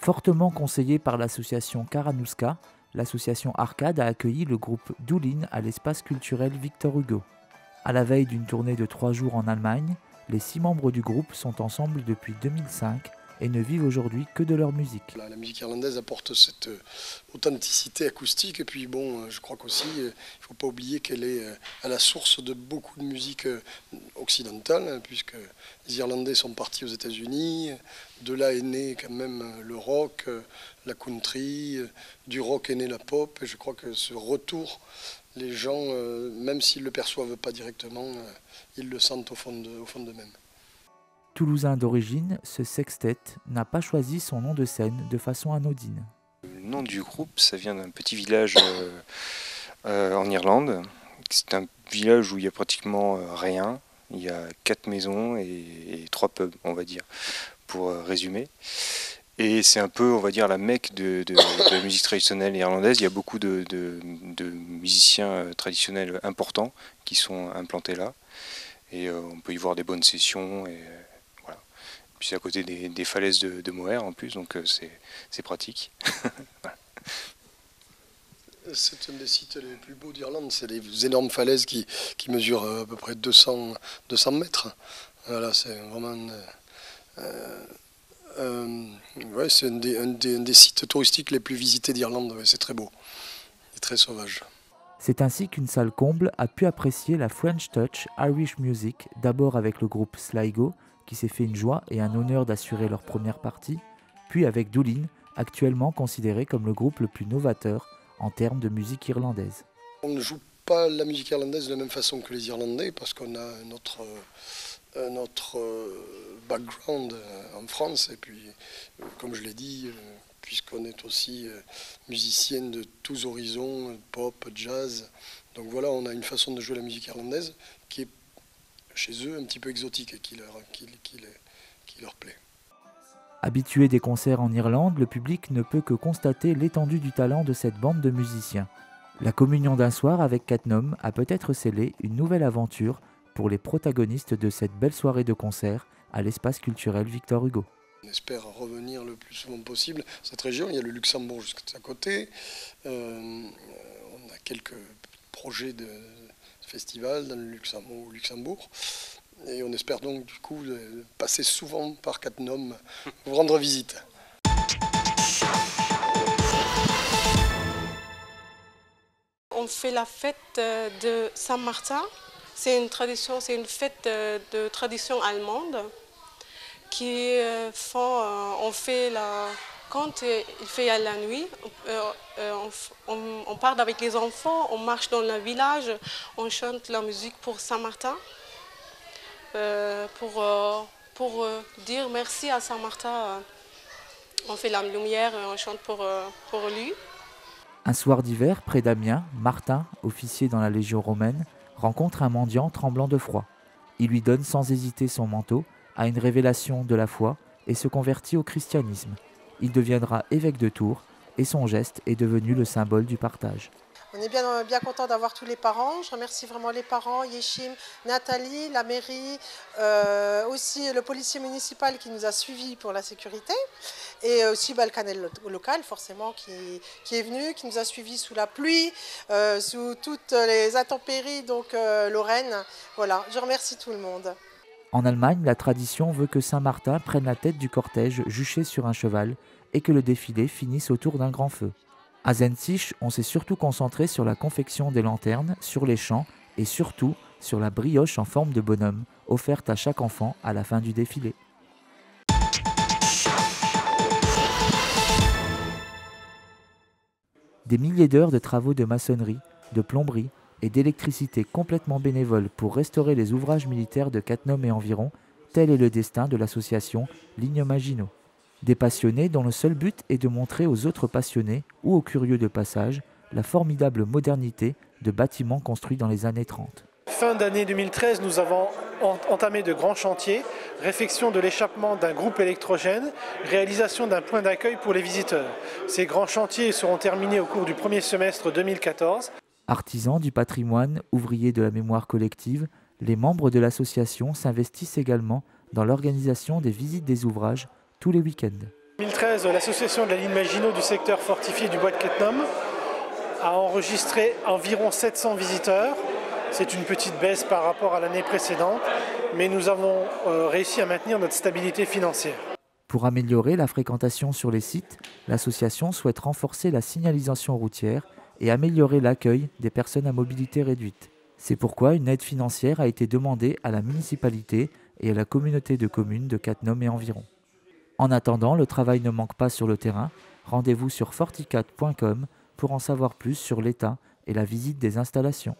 Fortement conseillée par l'association Karanouska, l'association Arcade a accueilli le groupe Doolin à l'espace culturel Victor Hugo. À la veille d'une tournée de 3 jours en Allemagne, les 6 membres du groupe sont ensemble depuis 2005 et ne vivent aujourd'hui que de leur musique. La musique irlandaise apporte cette authenticité acoustique et puis bon, je crois qu'aussi il ne faut pas oublier qu'elle est à la source de beaucoup de musique occidentale, puisque les Irlandais sont partis aux États-Unis, de là est né quand même le rock, la country, du rock est né la pop, et je crois que ce retour, les gens, même s'ils ne le perçoivent pas directement, ils le sentent au fond d'eux-mêmes. Toulousain d'origine, ce sextet n'a pas choisi son nom de scène de façon anodine. Le nom du groupe, ça vient d'un petit village en Irlande. C'est un village où il y a pratiquement rien. Il y a 4 maisons et 3 pubs, on va dire, pour résumer. Et c'est un peu, on va dire, la Mecque de la musique traditionnelle irlandaise. Il y a beaucoup de musiciens traditionnels importants qui sont implantés là. Et on peut y voir des bonnes sessions. Et voilà. Puis c'est à côté des falaises de Moher en plus, donc c'est pratique. Voilà. C'est un des sites les plus beaux d'Irlande. C'est les énormes falaises qui mesurent à peu près 200 mètres. Voilà, c'est vraiment... ouais, c'est un des sites touristiques les plus visités d'Irlande. Ouais, c'est très beau et très sauvage. C'est ainsi qu'une salle comble a pu apprécier la French Touch Irish Music, d'abord avec le groupe Sligo, qui s'est fait une joie et un honneur d'assurer leur première partie, puis avec Doolin, actuellement considéré comme le groupe le plus novateur en termes de musique irlandaise. On ne joue pas la musique irlandaise de la même façon que les Irlandais, parce qu'on a notre background en France, et puis, comme je l'ai dit, puisqu'on est aussi musicienne de tous horizons, pop, jazz. Donc voilà, on a une façon de jouer la musique irlandaise qui est chez eux un petit peu exotique et qui leur plaît. Habitué des concerts en Irlande, le public ne peut que constater l'étendue du talent de cette bande de musiciens. La communion d'un soir avec Catnum a peut-être scellé une nouvelle aventure pour les protagonistes de cette belle soirée de concert à l'espace culturel Victor Hugo. On espère revenir le plus souvent possible. Cette région, il y a le Luxembourg juste à côté. On a quelques projets de festivals dans le Luxembourg. Et on espère donc du coup passer souvent par Catnum pour rendre visite. On fait la fête de Saint-Martin. C'est une fête de tradition allemande on fait quand il fait la nuit, on part avec les enfants, on marche dans le village, on chante la musique pour Saint-Martin, pour dire merci à Saint-Martin. On fait la lumière, on chante pour lui. Un soir d'hiver, près d'Amiens, Martin, officier dans la Légion romaine, rencontre un mendiant tremblant de froid. Il lui donne sans hésiter son manteau, a une révélation de la foi et se convertit au christianisme. Il deviendra évêque de Tours et son geste est devenu le symbole du partage. On est bien content d'avoir tous les parents. Je remercie vraiment les parents, Yeshim, Nathalie, la mairie, aussi le policier municipal qui nous a suivis pour la sécurité, et aussi le canal local forcément qui est venu, qui nous a suivis sous la pluie, sous toutes les intempéries, donc Lorraine. Voilà, je remercie tout le monde. En Allemagne, la tradition veut que Saint-Martin prenne la tête du cortège juché sur un cheval et que le défilé finisse autour d'un grand feu. À Zenzich, on s'est surtout concentré sur la confection des lanternes, sur les chants et surtout sur la brioche en forme de bonhomme offerte à chaque enfant à la fin du défilé. Des milliers d'heures de travaux de maçonnerie, de plomberie et d'électricité complètement bénévoles pour restaurer les ouvrages militaires de Catnum et environ, tel est le destin de l'association Ligne Maginot. Des passionnés dont le seul but est de montrer aux autres passionnés ou aux curieux de passage la formidable modernité de bâtiments construits dans les années 30. Fin d'année 2013, nous avons entamé de grands chantiers, réfection de l'échappement d'un groupe électrogène, réalisation d'un point d'accueil pour les visiteurs. Ces grands chantiers seront terminés au cours du premier semestre 2014. Artisans du patrimoine, ouvriers de la mémoire collective, les membres de l'association s'investissent également dans l'organisation des visites des ouvrages tous les week-ends. En 2013, l'association de la ligne Maginot du secteur fortifié du bois de Cattenom a enregistré environ 700 visiteurs. C'est une petite baisse par rapport à l'année précédente, mais nous avons réussi à maintenir notre stabilité financière. Pour améliorer la fréquentation sur les sites, l'association souhaite renforcer la signalisation routière et améliorer l'accueil des personnes à mobilité réduite. C'est pourquoi une aide financière a été demandée à la municipalité et à la communauté de communes de Cattenom et environ. En attendant, le travail ne manque pas sur le terrain. Rendez-vous sur forticat.com pour en savoir plus sur l'état et la visite des installations.